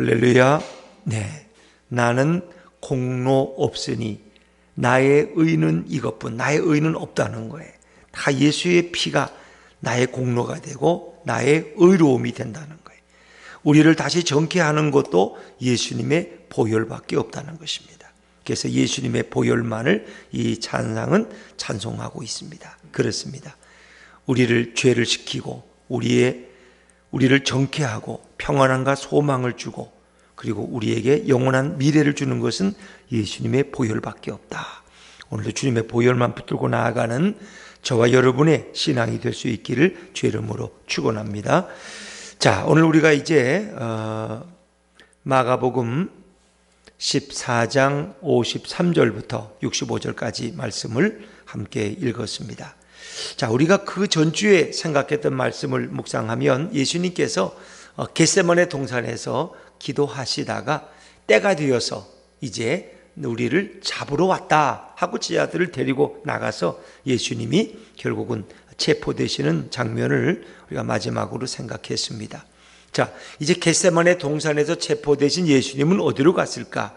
할렐루야. 네. 나는 공로 없으니 나의 의는 이것뿐. 나의 의는 없다는 거예요. 다 예수의 피가 나의 공로가 되고 나의 의로움이 된다는 거예요. 우리를 다시 정케 하는 것도 예수님의 보혈밖에 없다는 것입니다. 그래서 예수님의 보혈만을 이 찬상은 찬송하고 있습니다. 그렇습니다. 우리를 죄를 시키고 우리를 정케 하고 평안함과 소망을 주고 그리고 우리에게 영원한 미래를 주는 것은 예수님의 보혈밖에 없다. 오늘도 주님의 보혈만 붙들고 나아가는 저와 여러분의 신앙이 될 수 있기를 주의 이름으로 축원합니다. 자, 오늘 우리가 이제 마가복음 14장 53절부터 65절까지 말씀을 함께 읽었습니다. 자, 우리가 그 전주에 생각했던 말씀을 묵상하면 예수님께서 겟세마네 동산에서 기도하시다가 때가 되어서 이제 우리를 잡으러 왔다 하고 제자들을 데리고 나가서 예수님이 결국은 체포되시는 장면을 우리가 마지막으로 생각했습니다. 자, 이제 겟세마네 동산에서 체포되신 예수님은 어디로 갔을까?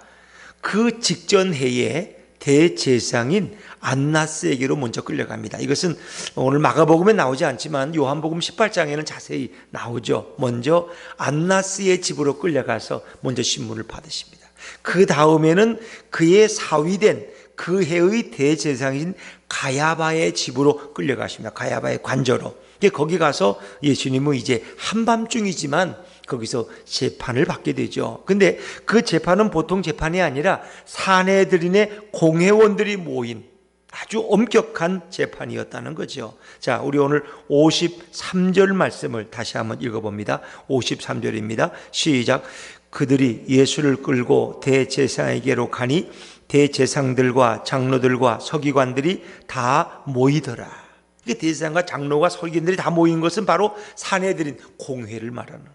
그 직전 해에 대제사장인 안나스에게로 먼저 끌려갑니다. 이것은 오늘 마가복음에 나오지 않지만 요한복음 18장에는 자세히 나오죠. 먼저 안나스의 집으로 끌려가서 먼저 신문을 받으십니다. 그 다음에는 그의 사위된 그 해의 대제사장인 가야바의 집으로 끌려가십니다. 가야바의 관저로. 거기 가서 예수님은 이제 한밤중이지만 거기서 재판을 받게 되죠. 근데 그 재판은 보통 재판이 아니라 사내들인의 공회원들이 모인 아주 엄격한 재판이었다는 거죠. 자, 우리 오늘 53절 말씀을 다시 한번 읽어봅니다. 53절입니다. 시작. 그들이 예수를 끌고 대제사장에게로 가니 대제사장들과 장로들과 서기관들이 다 모이더라. 대제사장과 장로와 서기관들이 다 모인 것은 바로 사내들인 공회를 말하는 거예요.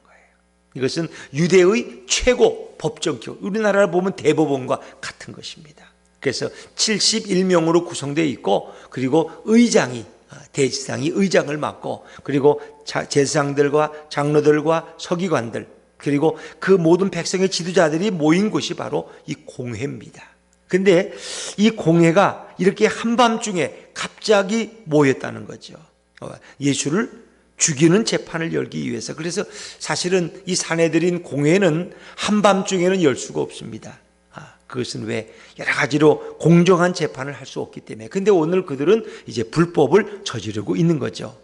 이것은 유대의 최고 법정기구, 우리나라를 보면 대법원과 같은 것입니다. 그래서 71명으로 구성되어 있고 그리고 의장이 대제사장이 의장을 맡고 그리고 제사장들과 장로들과 서기관들 그리고 그 모든 백성의 지도자들이 모인 곳이 바로 이 공회입니다. 근데 이 공회가 이렇게 한밤중에 갑자기 모였다는 거죠. 예수를 죽이는 재판을 열기 위해서. 그래서 사실은 이 사내들인 공회는 한밤중에는 열 수가 없습니다. 그것은 왜? 여러 가지로 공정한 재판을 할 수 없기 때문에. 근데 오늘 그들은 이제 불법을 저지르고 있는 거죠.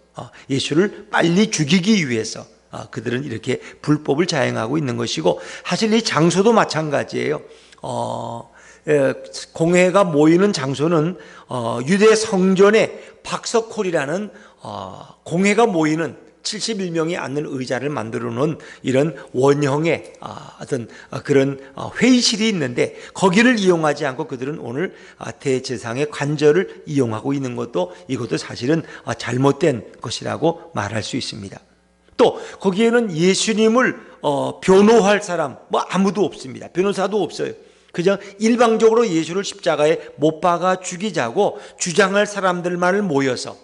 예수를 빨리 죽이기 위해서 그들은 이렇게 불법을 자행하고 있는 것이고, 사실 이 장소도 마찬가지예요. 공회가 모이는 장소는 유대 성전의 박석홀이라는 공회가 모이는 71명이 앉는 의자를 만들어 놓은 이런 원형의 어떤 그런 회의실이 있는데 거기를 이용하지 않고 그들은 오늘 대제사장의 관저를 이용하고 있는 것도 이것도 사실은 잘못된 것이라고 말할 수 있습니다. 또 거기에는 예수님을 변호할 사람 아무도 없습니다. 변호사도 없어요. 그냥 일방적으로 예수를 십자가에 못 박아 죽이자고 주장할 사람들만을 모여서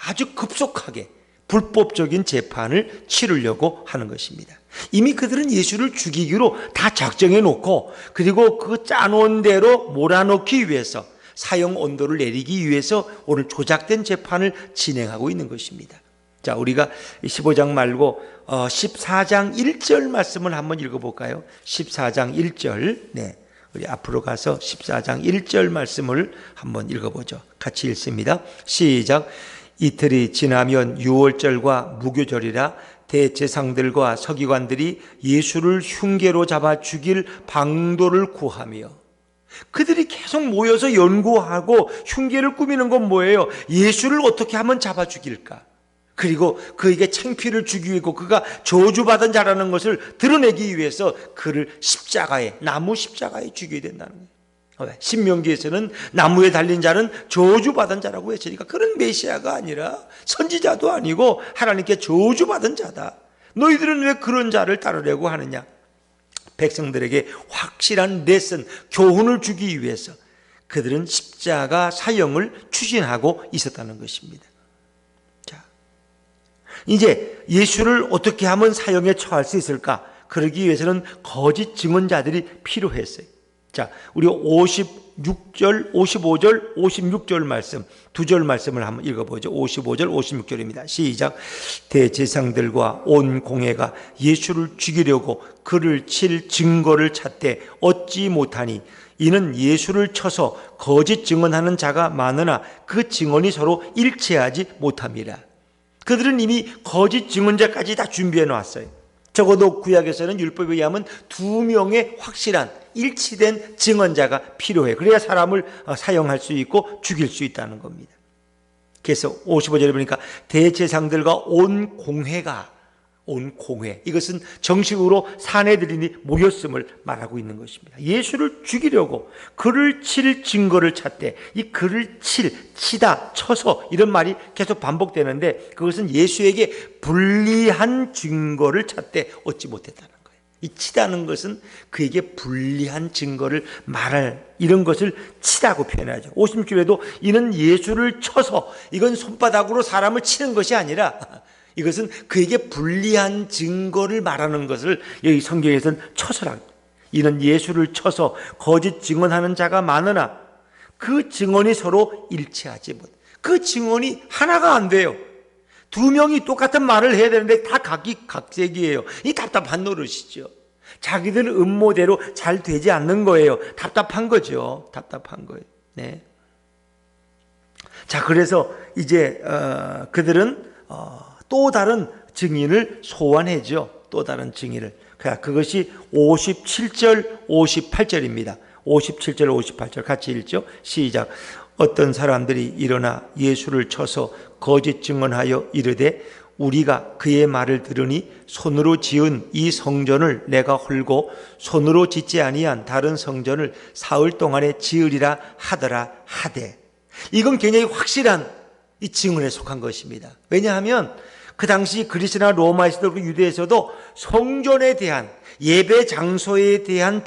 아주 급속하게 불법적인 재판을 치르려고 하는 것입니다. 이미 그들은 예수를 죽이기로 다 작정해 놓고 그리고 그 짜놓은 대로 몰아넣기 위해서 사형 온도를 내리기 위해서 오늘 조작된 재판을 진행하고 있는 것입니다. 자, 우리가 15장 말고 14장 1절 말씀을 한번 읽어볼까요? 14장 1절. 네, 우리 앞으로 가서 14장 1절 말씀을 한번 읽어보죠. 같이 읽습니다. 시작. 이틀이 지나면 유월절과 무교절이라 대제사장들과 서기관들이 예수를 흉계로 잡아 죽일 방도를 구하며, 그들이 계속 모여서 연구하고 흉계를 꾸미는 건 뭐예요? 예수를 어떻게 하면 잡아 죽일까? 그리고 그에게 창피를 주기 위해 그가 저주받은 자라는 것을 드러내기 위해서 그를 나무 십자가에 죽여야 된다는 거예요. 신명기에서는 나무에 달린 자는 저주받은 자라고 했으니까 그런 메시아가 아니라 선지자도 아니고 하나님께 저주받은 자다. 너희들은 왜 그런 자를 따르려고 하느냐? 백성들에게 확실한 레슨, 교훈을 주기 위해서 그들은 십자가 사형을 추진하고 있었다는 것입니다. 자, 이제 예수를 어떻게 하면 사형에 처할 수 있을까? 그러기 위해서는 거짓 증언자들이 필요했어요. 자, 우리 56절, 55절, 56절 말씀, 두 절 말씀을 한번 읽어보죠. 55절, 56절입니다. 시작. 대제사장들과 온 공회가 예수를 죽이려고 그를 칠 증거를 찾되 얻지 못하니 이는 예수를 쳐서 거짓 증언하는 자가 많으나 그 증언이 서로 일치하지 못함이라. 그들은 이미 거짓 증언자까지 다 준비해 놨어요. 적어도 구약에서는 율법에 의하면 2명의 확실한 일치된 증언자가 필요해. 그래야 사람을 사형할 수 있고 죽일 수 있다는 겁니다. 그래서 55절에 보니까 대제사장들과 온 공회가, 온 공회, 이것은 정식으로 사내들이 모였음을 말하고 있는 것입니다. 예수를 죽이려고 그를 칠 증거를 찾되, 이 그를 치다, 쳐서 이런 말이 계속 반복되는데 그것은 예수에게 불리한 증거를 찾되 얻지 못했다는 거예요. 이 치다는 것은 그에게 불리한 증거를 말할, 이런 것을 치다고 표현하죠. 56절에도 이는 예수를 쳐서, 이건 손바닥으로 사람을 치는 것이 아니라 이것은 그에게 불리한 증거를 말하는 것을 여기 성경에서는 쳐서라. 이는 예수를 쳐서 거짓 증언하는 자가 많으나 그 증언이 서로 일치하지 못. 그 증언이 하나가 안 돼요. 2명이 똑같은 말을 해야 되는데 다 각색이에요. 이 답답한 노릇이죠. 자기들 음모대로 잘 되지 않는 거예요. 답답한 거죠. 답답한 거예요. 네. 자, 그래서 이제 그들은 또 다른 증인을 소환해죠. 또 다른 증인을. 그것이 57절, 58절입니다. 57절, 58절 같이 읽죠. 시작. 어떤 사람들이 일어나 예수를 쳐서 거짓 증언하여 이르되 우리가 그의 말을 들으니 손으로 지은 이 성전을 내가 헐고 손으로 짓지 아니한 다른 성전을 사흘 동안에 지으리라 하더라 하되. 이건 굉장히 확실한 이 증언에 속한 것입니다. 왜냐하면 그 당시 그리스나 로마에서도 그리고 유대에서도 성전에 대한, 예배 장소에 대한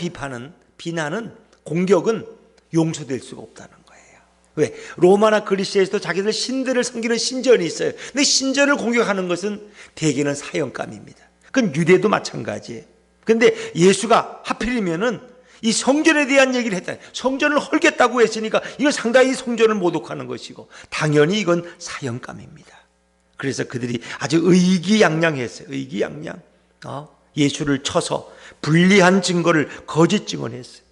비난은, 공격은 용서될 수가 없다는 거예요. 왜? 로마나 그리스에서도 자기들 신들을 섬기는 신전이 있어요. 근데 신전을 공격하는 것은 대개는 사형감입니다. 그건 유대도 마찬가지예요. 근데 예수가 하필이면은 이 성전에 대한 얘기를 했다. 성전을 헐겠다고 했으니까 이건 상당히 성전을 모독하는 것이고 당연히 이건 사형감입니다. 그래서 그들이 아주 의기양양했어요. 의기양양. 예수를 쳐서 불리한 증거를 거짓 증언했어요.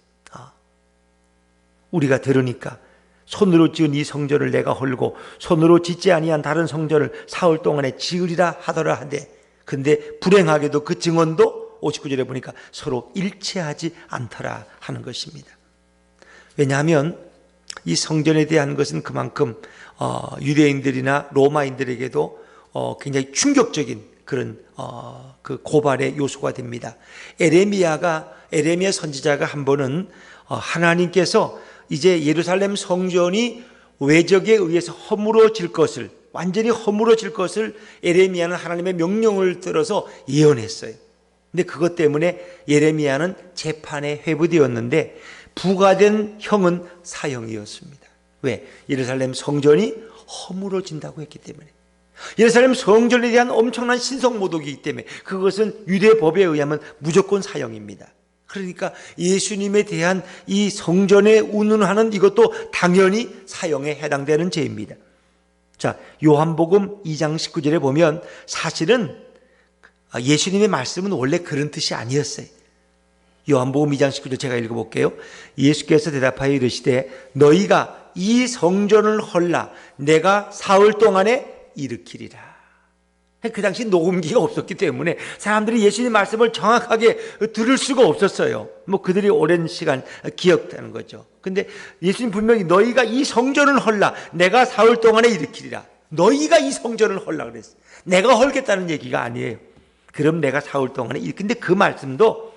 우리가 들으니까 손으로 지은 이 성전을 내가 헐고 손으로 짓지 아니한 다른 성전을 사흘 동안에 지으리라 하더라 하되, 근데 불행하게도 그 증언도 59절에 보니까 서로 일치하지 않더라 하는 것입니다. 왜냐하면 이 성전에 대한 것은 그만큼 유대인들이나 로마인들에게도 굉장히 충격적인 그런 그 고발의 요소가 됩니다. 에레미야 선지자가 한 번은 하나님께서 이제 예루살렘 성전이 외적에 의해서 허물어질 것을, 완전히 허물어질 것을 에레미야는 하나님의 명령을 들어서 예언했어요. 근데 그것 때문에 예레미야는 재판에 회부되었는데 부과된 형은 사형이었습니다. 왜? 예루살렘 성전이 허물어진다고 했기 때문에. 예루살렘 성전에 대한 엄청난 신성모독이기 때문에 그것은 유대법에 의하면 무조건 사형입니다. 그러니까 예수님에 대한 이 성전에 운운하는 이것도 당연히 사형에 해당되는 죄입니다. 자, 요한복음 2장 19절에 보면 사실은 예수님의 말씀은 원래 그런 뜻이 아니었어요. 요한복음 2장 19절 제가 읽어볼게요. 예수께서 대답하여 이르시되 너희가 이 성전을 헐라 내가 사흘 동안에 일으키리라. 그 당시 녹음기가 없었기 때문에 사람들이 예수님 말씀을 정확하게 들을 수가 없었어요. 그들이 오랜 시간 기억되는 거죠. 근데 예수님 분명히 너희가 이 성전을 헐라 내가 사흘 동안에 일으키리라. 너희가 이 성전을 헐라 그랬어요. 내가 헐겠다는 얘기가 아니에요. 그럼 내가 사흘 동안에 근데 그 말씀도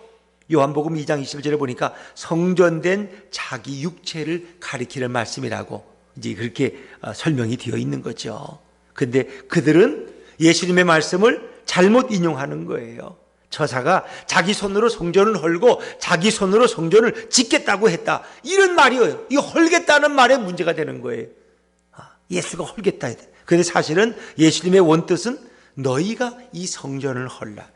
요한복음 2장 21절에 보니까 성전된 자기 육체를 가리키는 말씀이라고 이제 그렇게 설명이 되어 있는 거죠. 근데 그들은 예수님의 말씀을 잘못 인용하는 거예요. 저자가 자기 손으로 성전을 헐고 자기 손으로 성전을 짓겠다고 했다. 이런 말이에요. 이 헐겠다는 말에 문제가 되는 거예요. 예수가 헐겠다. 그런데 사실은 예수님의 원뜻은 너희가 이 성전을 헐라.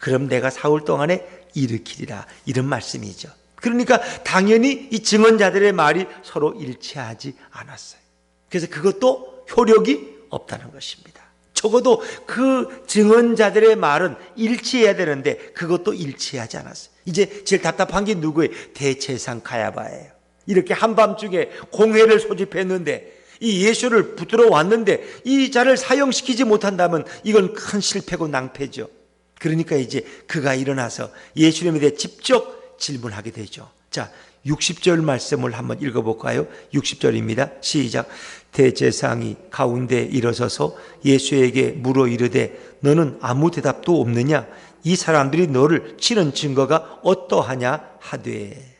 그럼 내가 사흘 동안에 일으키리라. 이런 말씀이죠. 그러니까 당연히 이 증언자들의 말이 서로 일치하지 않았어요. 그래서 그것도 효력이 없다는 것입니다. 적어도 그 증언자들의 말은 일치해야 되는데 그것도 일치하지 않았어요. 이제 제일 답답한 게 누구예요? 대제사장 가야바예요. 이렇게 한밤중에 공회를 소집했는데 이 예수를 붙들어 왔는데 이 자를 사형시키지 못한다면 이건 큰 실패고 낭패죠. 그러니까 이제 그가 일어나서 예수님에 대해 직접 질문하게 되죠. 자, 60절 말씀을 한번 읽어볼까요? 60절입니다. 시작. 대제사장이 가운데 일어서서 예수에게 물어 이르되 너는 아무 대답도 없느냐? 이 사람들이 너를 치는 증거가 어떠하냐 하되.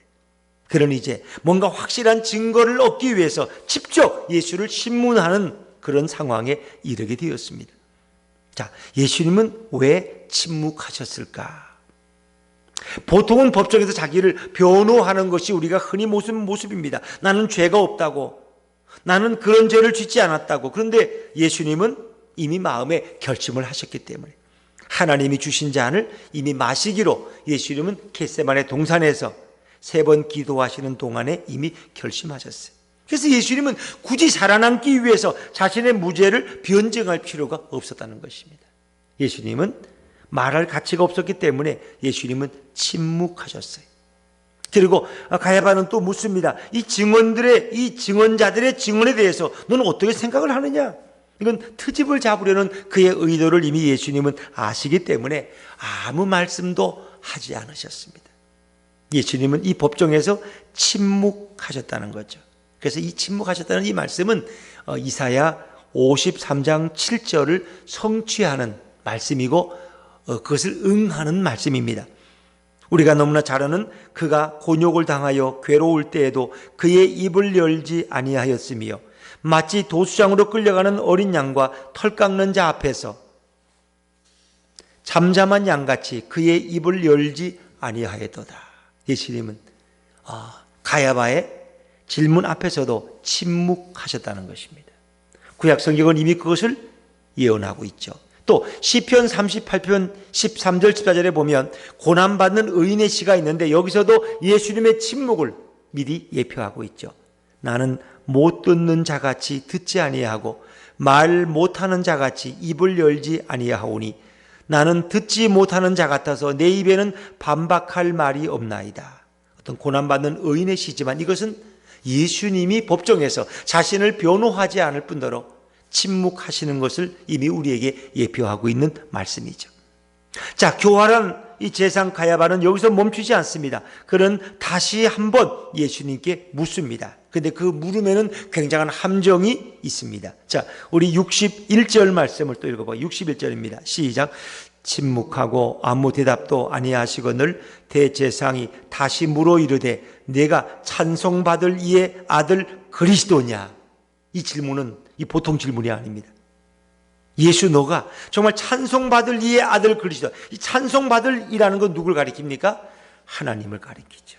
그러니 이제 뭔가 확실한 증거를 얻기 위해서 직접 예수를 신문하는 그런 상황에 이르게 되었습니다. 자, 예수님은 왜 침묵하셨을까? 보통은 법정에서 자기를 변호하는 것이 우리가 흔히 모습입니다. 나는 죄가 없다고, 나는 그런 죄를 짓지 않았다고. 그런데 예수님은 이미 마음에 결심을 하셨기 때문에 하나님이 주신 잔을 이미 마시기로 예수님은 겟세마네 동산에서 3번 기도하시는 동안에 이미 결심하셨어요. 그래서 예수님은 굳이 살아남기 위해서 자신의 무죄를 변증할 필요가 없었다는 것입니다. 예수님은 말할 가치가 없었기 때문에 예수님은 침묵하셨어요. 그리고 가야바는 또 묻습니다. 이 증언자들의 증언에 대해서 너는 어떻게 생각을 하느냐? 이건 트집을 잡으려는 그의 의도를 이미 예수님은 아시기 때문에 아무 말씀도 하지 않으셨습니다. 예수님은 이 법정에서 침묵하셨다는 거죠. 그래서 이 침묵하셨다는 이 말씀은 이사야 53장 7절을 성취하는 말씀이고 그것을 응하는 말씀입니다. 우리가 너무나 잘 아는 그가 곤욕을 당하여 괴로울 때에도 그의 입을 열지 아니하였으며 마치 도수장으로 끌려가는 어린 양과 털 깎는 자 앞에서 잠잠한 양같이 그의 입을 열지 아니하였도다. 예수님은 가야바의 질문 앞에서도 침묵하셨다는 것입니다. 구약 성경은 이미 그것을 예언하고 있죠. 또 시편 38편 13절 14절에 보면 고난받는 의인의 시가 있는데 여기서도 예수님의 침묵을 미리 예표하고 있죠. 나는 못 듣는 자같이 듣지 아니하고 말 못하는 자같이 입을 열지 아니하오니 나는 듣지 못하는 자 같아서 내 입에는 반박할 말이 없나이다. 어떤 고난받는 의인의 시지만 이것은 예수님이 법정에서 자신을 변호하지 않을 뿐더러 침묵하시는 것을 이미 우리에게 예표하고 있는 말씀이죠. 자, 교활한 이 제사장 가야바는 여기서 멈추지 않습니다. 그는 다시 한번 예수님께 묻습니다. 근데 그 물음에는 굉장한 함정이 있습니다. 자, 우리 61절 말씀을 또 읽어봐요. 61절입니다. 시작. 침묵하고 아무 대답도 아니하시거늘 대제사장이 다시 물어 이르되 내가 찬송받을 이의 아들 그리스도냐? 이 질문은 이 보통 질문이 아닙니다. 예수 너가 정말 찬송받을 이의 아들 그리스도. 이 찬송받을 이라는 건 누굴 가리킵니까? 하나님을 가리키죠.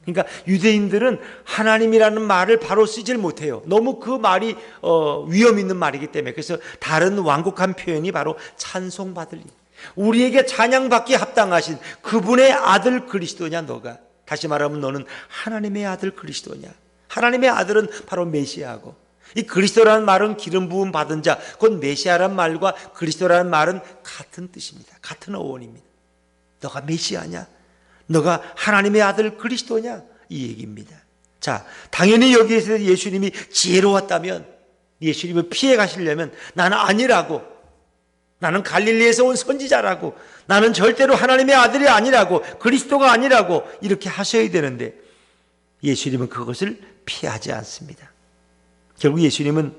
그러니까 유대인들은 하나님이라는 말을 바로 쓰질 못해요. 너무 그 말이 위험 있는 말이기 때문에. 그래서 다른 완곡한 표현이 바로 찬송받을 이. 우리에게 찬양받기 합당하신 그분의 아들 그리스도냐 너가. 다시 말하면 너는 하나님의 아들 그리스도냐. 하나님의 아들은 바로 메시아고 이 그리스도라는 말은 기름 부음 받은 자, 곧 메시아라는 말과 그리스도라는 말은 같은 뜻입니다. 같은 어원입니다. 너가 메시아냐? 너가 하나님의 아들 그리스도냐? 이 얘기입니다. 자, 당연히 여기에서 예수님이 지혜로웠다면 예수님을 피해 가시려면 나는 아니라고, 나는 갈릴리에서 온 선지자라고, 나는 절대로 하나님의 아들이 아니라고, 그리스도가 아니라고 이렇게 하셔야 되는데 예수님은 그것을 피하지 않습니다. 결국 예수님은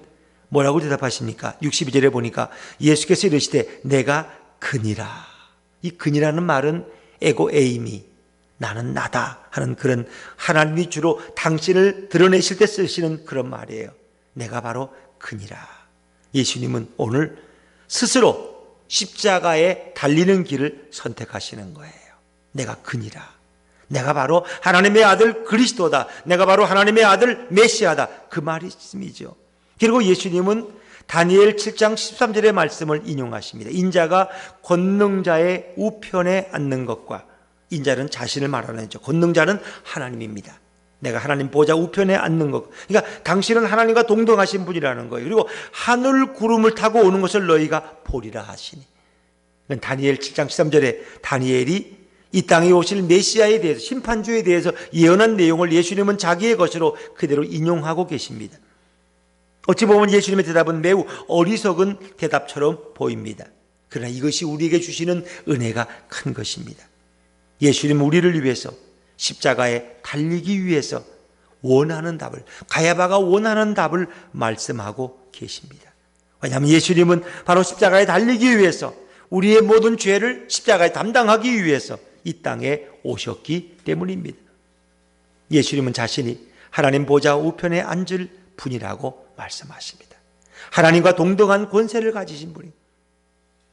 뭐라고 대답하십니까? 62절에 보니까 예수께서 이르시되 내가 그니라. 이 그니라는 말은 에고 에이미, 나는 나다 하는 그런 하나님이 주로 당신을 드러내실 때 쓰시는 그런 말이에요. 내가 바로 그니라. 예수님은 오늘 스스로 십자가에 달리는 길을 선택하시는 거예요. 내가 그니라. 내가 바로 하나님의 아들 그리스도다. 내가 바로 하나님의 아들 메시아다. 그 말씀이죠. 그리고 예수님은 다니엘 7장 13절의 말씀을 인용하십니다. 인자가 권능자의 우편에 앉는 것과, 인자는 자신을 말하는 거죠. 권능자는 하나님입니다. 내가 하나님 보좌 우편에 앉는 것. 그러니까 당신은 하나님과 동등하신 분이라는 거예요. 그리고 하늘 구름을 타고 오는 것을 너희가 보리라 하시니. 다니엘 7장 13절에 다니엘이 이 땅에 오실 메시아에 대해서, 심판주에 대해서 예언한 내용을 예수님은 자기의 것으로 그대로 인용하고 계십니다. 어찌 보면 예수님의 대답은 매우 어리석은 대답처럼 보입니다. 그러나 이것이 우리에게 주시는 은혜가 큰 것입니다. 예수님은 우리를 위해서 십자가에 달리기 위해서 원하는 답을, 가야바가 원하는 답을 말씀하고 계십니다. 왜냐하면 예수님은 바로 십자가에 달리기 위해서, 우리의 모든 죄를 십자가에 담당하기 위해서 이 땅에 오셨기 때문입니다. 예수님은 자신이 하나님 보좌 우편에 앉을 분이라고 말씀하십니다. 하나님과 동등한 권세를 가지신 분입니다.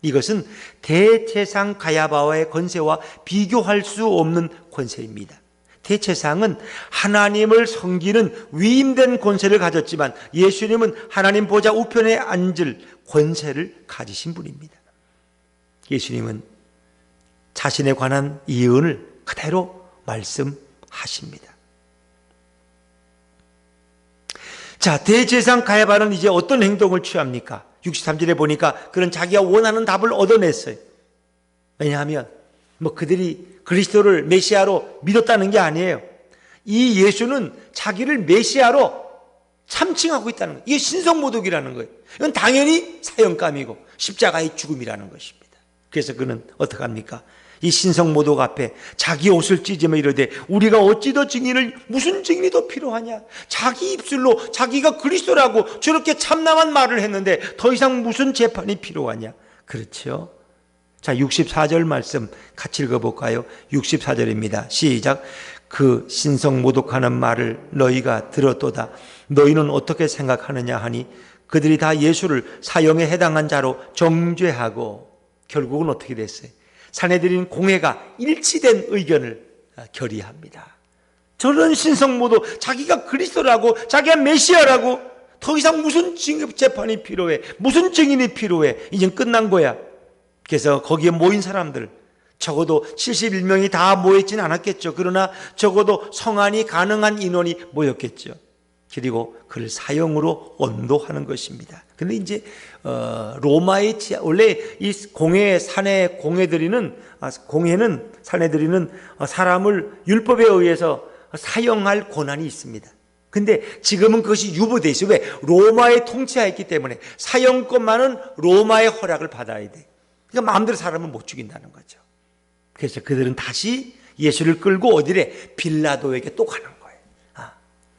이것은 대제사장 가야바와의 권세와 비교할 수 없는 권세입니다. 대제사장은 하나님을 섬기는 위임된 권세를 가졌지만 예수님은 하나님 보좌 우편에 앉을 권세를 가지신 분입니다. 예수님은 자신에 관한 예언을 그대로 말씀하십니다. 자, 대제사장 가야바는 이제 어떤 행동을 취합니까? 63절에 보니까 그런 자기가 원하는 답을 얻어냈어요. 왜냐하면 그들이 그리스도를 메시아로 믿었다는 게 아니에요. 이 예수는 자기를 메시아로 참칭하고 있다는 거예요. 이게 신성모독이라는 거예요. 이건 당연히 사형감이고 십자가의 죽음이라는 것입니다. 그래서 그는 어떻게 합니까? 이 신성모독 앞에 자기 옷을 찢으며 이르되 우리가 어찌 더 증인을, 무슨 증인이 더 필요하냐? 자기 입술로 자기가 그리스도라고 저렇게 참남한 말을 했는데 더 이상 무슨 재판이 필요하냐? 그렇죠? 자, 64절 말씀 같이 읽어볼까요? 64절입니다. 시작. 그 신성모독하는 말을 너희가 들었도다. 너희는 어떻게 생각하느냐 하니 그들이 다 예수를 사형에 해당한 자로 정죄하고, 결국은 어떻게 됐어요? 사내들인 공회가 일치된 의견을 결의합니다. 저런 신성모독, 자기가 그리스도라고, 자기가 메시아라고, 더 이상 무슨 재판이 필요해? 무슨 증인이 필요해? 이젠 끝난 거야. 그래서 거기에 모인 사람들, 적어도 71명이 다 모였지는 않았겠죠. 그러나 적어도 성안이 가능한 인원이 모였겠죠. 그리고 그를 사형으로 언도하는 것입니다. 근데 이제 로마의 원래 이 공회, 사내 공회들이는 사내들이는 사람을 율법에 의해서 사형할 권한이 있습니다. 근데 지금은 그것이 유보돼 있어요. 왜? 로마의 통치하였기 때문에 사형권만은 로마의 허락을 받아야 돼. 그러니까 마음대로 사람을 못 죽인다는 거죠. 그래서 그들은 다시 예수를 끌고 어디래? 빌라도에게 또 가는 거예요.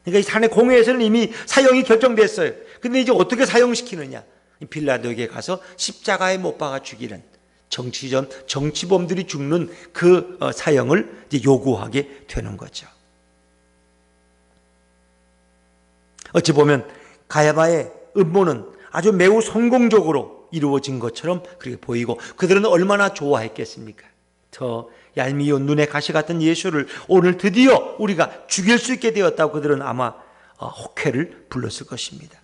그러니까 이 사내 공회에서는 이미 사형이 결정됐어요. 근데 이제 어떻게 사형시키느냐? 빌라도에게 가서 십자가에 못 박아 죽이는, 정치범들이 죽는 그 사형을 이제 요구하게 되는 거죠. 어찌 보면 가야바의 음모는 아주 매우 성공적으로 이루어진 것처럼 그렇게 보이고, 그들은 얼마나 좋아했겠습니까? 저 얄미운 눈에 가시 같은 예수를 오늘 드디어 우리가 죽일 수 있게 되었다고 그들은 아마 혹회를 불렀을 것입니다.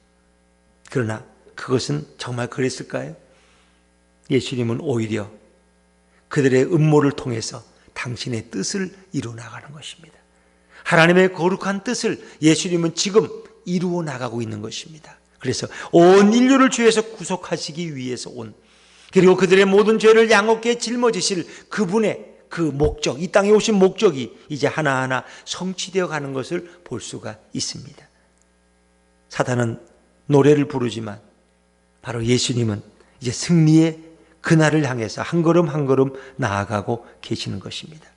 그러나 그것은 정말 그랬을까요? 예수님은 오히려 그들의 음모를 통해서 당신의 뜻을 이루어 나가는 것입니다. 하나님의 거룩한 뜻을 예수님은 지금 이루어 나가고 있는 것입니다. 그래서 온 인류를 죄에서 구속하시기 위해서 온, 그리고 그들의 모든 죄를 양없게 짊어지실 그분의 그 목적, 이 땅에 오신 목적이 이제 하나하나 성취되어 가는 것을 볼 수가 있습니다. 사단은 노래를 부르지만 바로 예수님은 이제 승리의 그날을 향해서 한 걸음 한 걸음 나아가고 계시는 것입니다.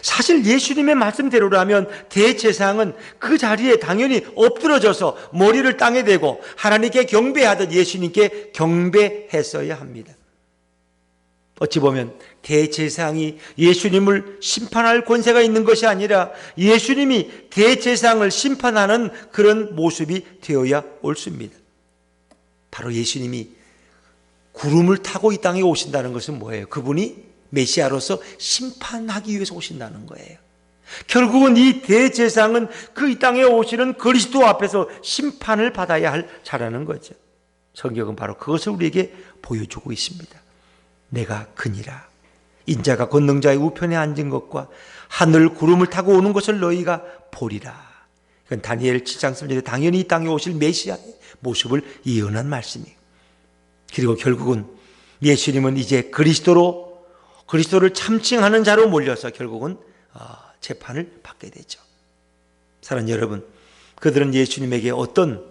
사실 예수님의 말씀대로라면 대제사장은 그 자리에 당연히 엎드러져서 머리를 땅에 대고 하나님께 경배하듯 예수님께 경배했어야 합니다. 어찌 보면 대제사장이 예수님을 심판할 권세가 있는 것이 아니라 예수님이 대제사장을 심판하는 그런 모습이 되어야 옳습니다. 바로 예수님이 구름을 타고 이 땅에 오신다는 것은 뭐예요? 그분이 메시아로서 심판하기 위해서 오신다는 거예요. 결국은 이 대제사장은 그 이 땅에 오시는 그리스도 앞에서 심판을 받아야 할 자라는 거죠. 성경은 바로 그것을 우리에게 보여주고 있습니다. 내가 그니라. 인자가 권능자의 우편에 앉은 것과 하늘 구름을 타고 오는 것을 너희가 보리라. 이건 다니엘 7장 3절에 당연히 이 땅에 오실 메시아의 모습을 예언한 말씀이에요. 그리고 결국은 예수님은 이제 그리스도를 참칭하는 자로 몰려서 결국은 재판을 받게 되죠. 사랑하는 여러분, 그들은 예수님에게 어떤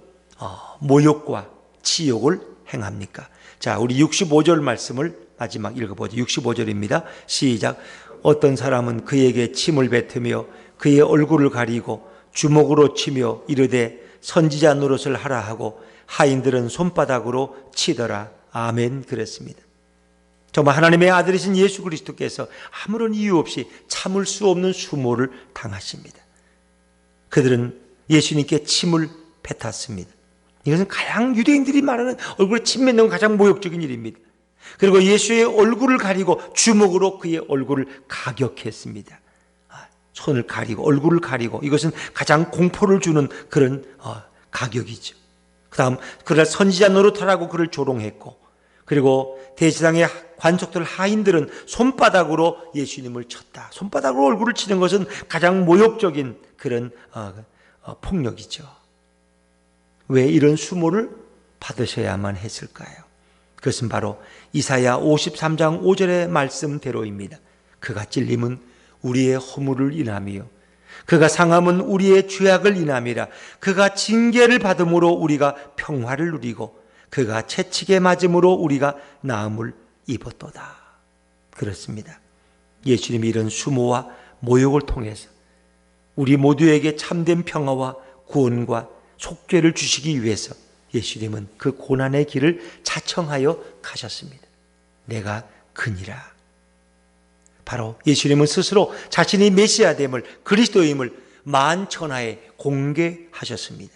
모욕과 치욕을 행합니까? 자, 우리 65절 말씀을 마지막 읽어보죠. 65절입니다. 시작. 어떤 사람은 그에게 침을 뱉으며 그의 얼굴을 가리고 주먹으로 치며 이르되 선지자 노릇을 하라 하고 하인들은 손바닥으로 치더라. 아멘. 그랬습니다. 정말 하나님의 아들이신 예수 그리스도께서 아무런 이유 없이 참을 수 없는 수모를 당하십니다. 그들은 예수님께 침을 뱉었습니다. 이것은 가장 유대인들이 말하는 얼굴에 침 뱉는 건 가장 모욕적인 일입니다. 그리고 예수의 얼굴을 가리고 주먹으로 그의 얼굴을 가격했습니다. 손을 가리고 얼굴을 가리고, 이것은 가장 공포를 주는 그런 가격이죠. 그 다음 그날 선지자 노릇하라고 그를 조롱했고, 그리고 대제사장의 관속들 하인들은 손바닥으로 예수님을 쳤다. 손바닥으로 얼굴을 치는 것은 가장 모욕적인 그런 폭력이죠. 왜 이런 수모를 받으셔야만 했을까요? 그것은 바로 이사야 53장 5절의 말씀대로입니다. 그가 찔림은 우리의 허물을 인함이요 그가 상함은 우리의 죄악을 인함이라. 그가 징계를 받음으로 우리가 평화를 누리고 그가 채찍에 맞음으로 우리가 나음을 입었도다. 그렇습니다. 예수님이 이런 수모와 모욕을 통해서 우리 모두에게 참된 평화와 구원과 속죄를 주시기 위해서 예수님은 그 고난의 길을 자청하여 가셨습니다. 내가 그니라. 바로 예수님은 스스로 자신이 메시아됨을, 그리스도임을 만천하에 공개하셨습니다.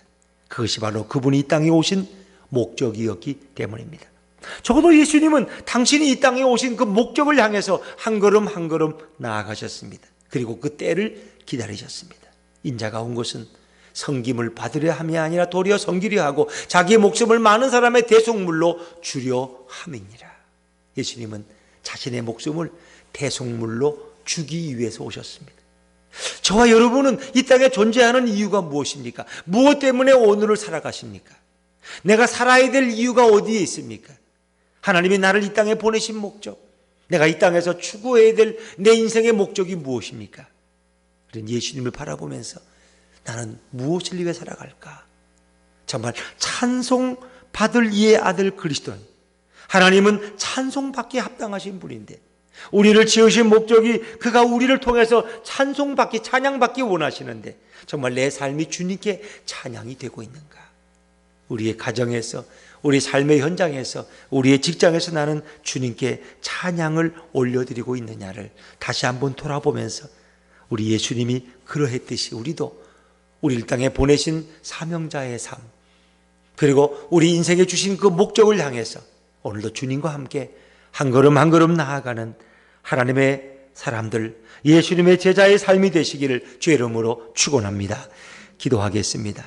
그것이 바로 그분이 이 땅에 오신 목적이었기 때문입니다. 적어도 예수님은 당신이 이 땅에 오신 그 목적을 향해서 한 걸음 한 걸음 나아가셨습니다. 그리고 그 때를 기다리셨습니다. 인자가 온 것은 섬김을 받으려 함이 아니라 도리어 섬기려 하고 자기의 목숨을 많은 사람의 대속물로 주려 함이니라. 예수님은 자신의 목숨을 대속물로 주기 위해서 오셨습니다. 저와 여러분은 이 땅에 존재하는 이유가 무엇입니까? 무엇 때문에 오늘을 살아가십니까? 내가 살아야 될 이유가 어디에 있습니까? 하나님이 나를 이 땅에 보내신 목적, 내가 이 땅에서 추구해야 될 내 인생의 목적이 무엇입니까? 그런 예수님을 바라보면서 나는 무엇을 위해 살아갈까? 정말 찬송받을 이의 아들 그리스도는, 하나님은 찬송받기에 합당하신 분인데 우리를 지으신 목적이 그가 우리를 통해서 찬송받기, 찬양받기 원하시는데 정말 내 삶이 주님께 찬양이 되고 있는가? 우리의 가정에서, 우리 삶의 현장에서, 우리의 직장에서 나는 주님께 찬양을 올려드리고 있느냐를 다시 한번 돌아보면서 우리 예수님이 그러했듯이 우리도 우리 땅에 보내신 사명자의 삶, 그리고 우리 인생에 주신 그 목적을 향해서 오늘도 주님과 함께 한 걸음 한 걸음 나아가는 하나님의 사람들, 예수님의 제자의 삶이 되시기를 주의 이름으로 축원합니다. 기도하겠습니다.